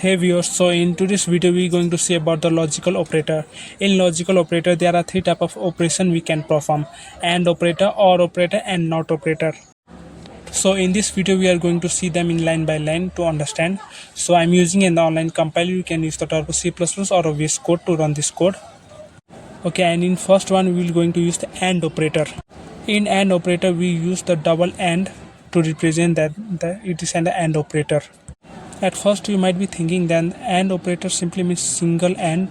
Hey viewers, so in today's video we are going to see about the logical operator. In logical operator there are three types of operation we can perform: AND operator, OR operator and NOT operator. So in this video we are going to see them in line by line to understand. So I'm using an online compiler. You can use the Turbo C++ or a VS Code to run this code. Okay, and in first one we will going to use the AND operator. In AND operator we use the double AND to represent that it is an AND operator. At first you might be thinking that AND operator simply means single AND,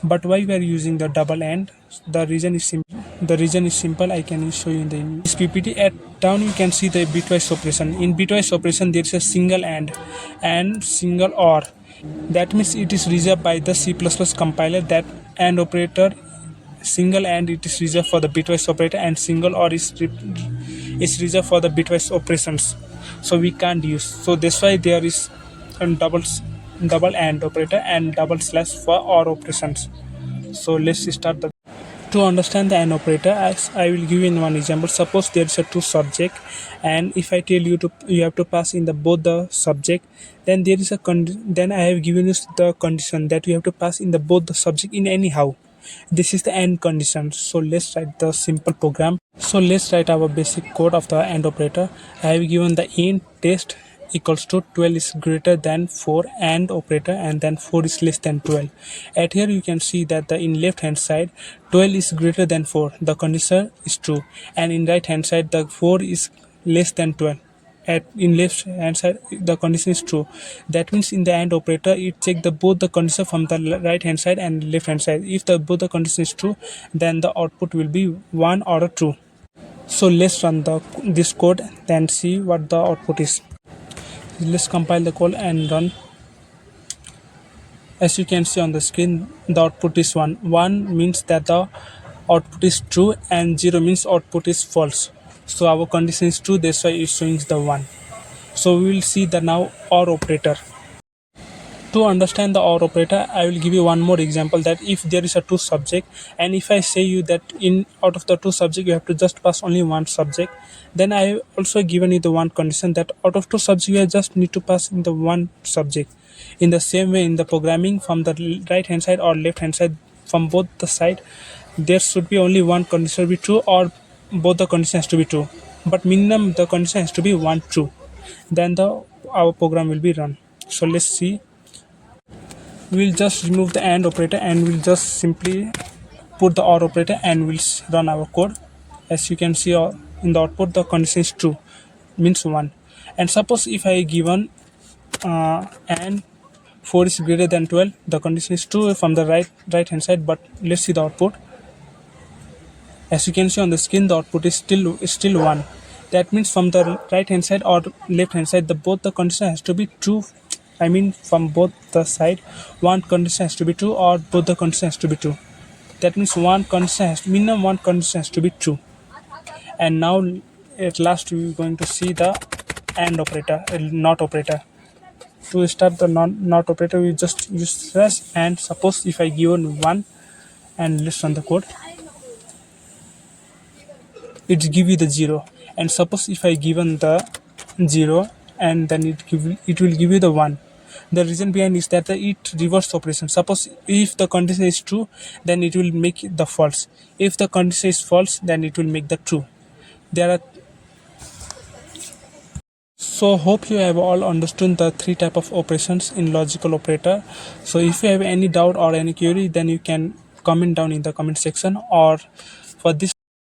but why we are using the double AND? The reason is simple. I can show you in this PPT. At down you can see the bitwise operation. In bitwise operation there is a single AND and single OR. That means it is reserved by the C++ compiler that AND operator single AND it is reserved for the bitwise operator and single OR is reserved for the bitwise operations. So we can't use. So that's why there is double AND operator and double slash for OR operations. So let's start the. To understand the AND operator, as I will give you in one example. Suppose there is a two subject, and if I tell you you have to pass in the both the subject, then there is then I have given you the condition that you have to pass in the both the subject in anyhow. This is the AND condition. So let's write the simple program. So let's write our basic code of the AND operator. I have given the int test equals to 12 is greater than 4 AND operator, and then 4 is less than 12. At here you can see that the in left hand side 12 is greater than 4, the condition is true, and in right hand side the 4 is less than 12. At in left hand side the condition is true. That means in the AND operator it check the both the condition from the right hand side and left hand side. If the both the condition is true, then the output will be 1 or true. So let's run this code and see what the output is. Let's compile the code and run. As you can see on the screen, the output is 1. 1 means that the output is true and 0 means output is false. So our condition is true, that's why it's showing the 1. So we will see the now OR operator. To understand the OR operator, I will give you one more example, that if there is a two subject and if I say you that in out of the two subject you have to just pass only one subject, then I have also given you the one condition that out of two subjects you just need to pass in the one subject. In the same way in the programming, from the right hand side or left hand side, from both the side there should be only one condition be true or both the conditions has to be true, but minimum the condition has to be one true. Then our program will be run. So let's see. We'll just remove the AND operator and we'll just simply put the OR operator and we'll run our code. As you can see in the output the condition is true, means 1. And suppose if I given and 4 is greater than 12, the condition is true from the right hand side, but let's see the output. As you can see on the screen, the output is still 1. That means from the right hand side or left hand side both the condition has to be true. I mean from both the side one condition has to be true or both the condition has to be true. That means minimum one condition has to be true. And now at last we are going to see the AND operator, NOT operator. To start the NOT operator we just use slash, and suppose if I given 1 and let's run the code, it give you the 0. And suppose if I given the 0 and then it will give you the 1. The reason behind is that it reverse operation. Suppose if the condition is true, then it will make the false. If the condition is false, then it will make the true. So hope you have all understood the three type of operations in logical operator. So if you have any doubt or any query, then you can comment down in the comment section, or for this